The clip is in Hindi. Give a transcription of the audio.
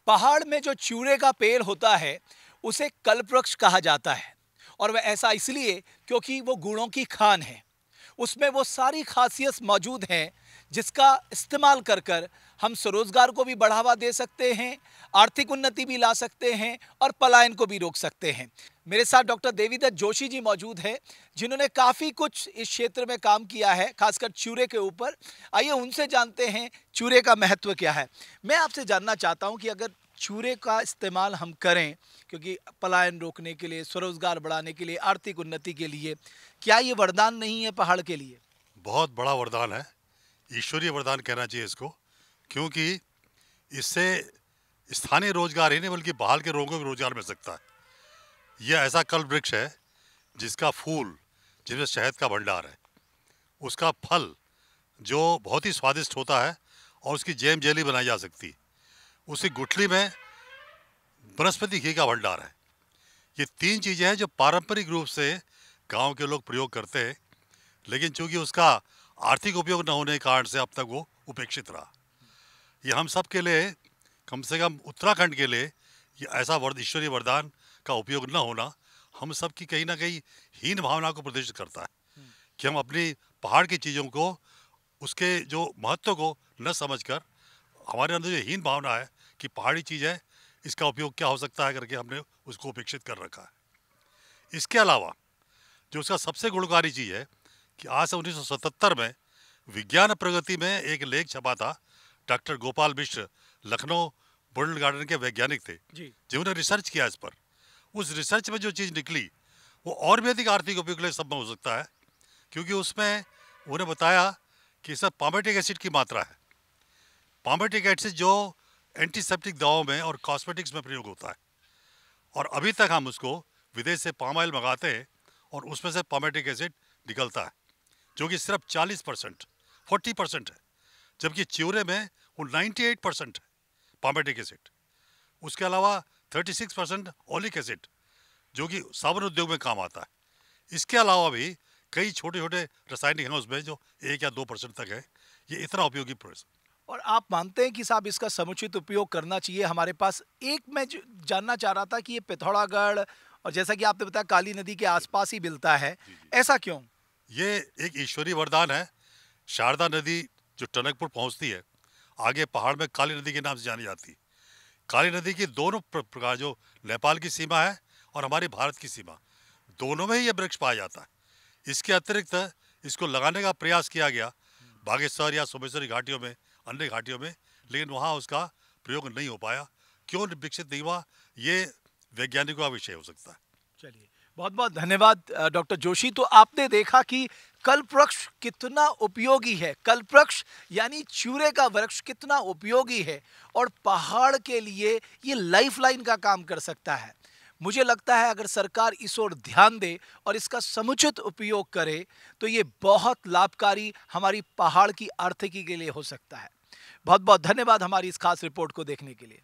पहाड़ में जो चूरे का पेड़ होता है उसे कल्पवृक्ष कहा जाता है। और वह ऐसा इसलिए क्योंकि वो गुणों की खान है। उसमें वो सारी खासियत मौजूद हैं जिसका इस्तेमाल कर कर हम स्वरोजगार को भी बढ़ावा दे सकते हैं, आर्थिक उन्नति भी ला सकते हैं और पलायन को भी रोक सकते हैं। मेरे साथ डॉक्टर देवीदत्त जोशी जी मौजूद हैं, जिन्होंने काफ़ी कुछ इस क्षेत्र में काम किया है, खासकर चूरे के ऊपर। आइए उनसे जानते हैं चूरे का महत्व क्या है। मैं आपसे जानना चाहता हूं कि अगर चूरे का इस्तेमाल हम करें, क्योंकि पलायन रोकने के लिए, स्वरोजगार बढ़ाने के लिए, आर्थिक उन्नति के लिए, क्या ये वरदान नहीं है पहाड़ के लिए? बहुत बड़ा वरदान है। ईश्वरीय वरदान कहना चाहिए इसको, क्योंकि इससे स्थानीय रोजगार ही नहीं बल्कि बाहर के लोगों को भी रोजगार मिल सकता है। यह ऐसा कल्प वृक्ष है जिसका फूल, जिसमें शहद का भंडार है, उसका फल जो बहुत ही स्वादिष्ट होता है और उसकी जैम जेली बनाई जा सकती है, उसकी गुठली में वनस्पति घी का भंडार है। ये तीन चीज़ें हैं जो पारंपरिक रूप से गांव के लोग प्रयोग करते हैं, लेकिन चूंकि उसका आर्थिक उपयोग न होने के कारण से अब तक वो उपेक्षित रहा। ये हम सब के लिए, कम से कम उत्तराखंड के लिए, ये ऐसा ईश्वरीय वरदान का उपयोग न होना हम सब की कहीं ना कहीं हीन भावना को प्रदर्शित करता है कि हम अपनी पहाड़ की चीज़ों को, उसके जो महत्व को न समझकर हमारे अंदर जो हीन भावना है कि पहाड़ी चीज़ है, इसका उपयोग क्या हो सकता है करके हमने उसको उपेक्षित कर रखा है। इसके अलावा जो उसका सबसे गुणकारी चीज़ है कि आज से 1977 में विज्ञान प्रगति में एक लेख छपा था। डॉक्टर गोपाल मिश्र लखनऊ बुलंद गार्डन के वैज्ञानिक थे जिन्होंने रिसर्च किया इस पर। उस रिसर्च में जो चीज़ निकली वो और भी अधिक आर्थिक उपयोग के लिए संभव हो सकता है, क्योंकि उसमें उन्हें बताया कि इसमें पामेटिक एसिड की मात्रा है। पामेटिक एसिड जो एंटीसेप्टिक दवाओं में और कॉस्मेटिक्स में प्रयोग होता है, और अभी तक हम उसको विदेश से पाम ऑयल मंगाते हैं और उसमें से पामेटिक एसिड निकलता है जो कि सिर्फ 40%, 40% है, जबकि च्यूरे में वो 98% है पामेटिक एसिड। उसके अलावा 36% ओलिक एसिड जो कि साबुन उद्योग में काम आता है। इसके अलावा भी कई छोटे छोटे रासायनिक हैं उसमें जो 1 या 2% तक है। ये इतना उपयोगी और आप मानते हैं कि साहब इसका समुचित उपयोग करना चाहिए हमारे पास? एक मैं जानना चाह रहा था कि ये पिथौरागढ़ और जैसा कि आपने बताया काली नदी के आसपास ही मिलता है, ऐसा क्यों? ये एक ईश्वरीय वरदान है। शारदा नदी जो टनकपुर पहुंचती है, आगे पहाड़ में काली नदी के नाम से जानी जाती है। काली नदी की दोनों प्रकार, जो नेपाल की सीमा है और हमारी भारत की सीमा, दोनों में ही ये वृक्ष पाया जाता है। इसके अतिरिक्त इसको लगाने का प्रयास किया गया बागेश्वर या सोमेश्वरी घाटियों में, अन्य घाटियों में, लेकिन वहाँ उसका प्रयोग नहीं हो पाया। क्यों विकसित नहीं हुआ, ये वैज्ञानिकों का विषय हो सकता है। चलिए, बहुत बहुत धन्यवाद डॉक्टर जोशी। तो आपने देखा कि कल्पवृक्ष कितना उपयोगी है, कल्पवृक्ष यानी चूरे का वृक्ष कितना उपयोगी है और पहाड़ के लिए ये लाइफलाइन का काम कर सकता है। मुझे लगता है अगर सरकार इस ओर ध्यान दे और इसका समुचित उपयोग करे तो ये बहुत लाभकारी हमारी पहाड़ की आर्थिकी के लिए हो सकता है। बहुत बहुत धन्यवाद हमारी इस खास रिपोर्ट को देखने के लिए।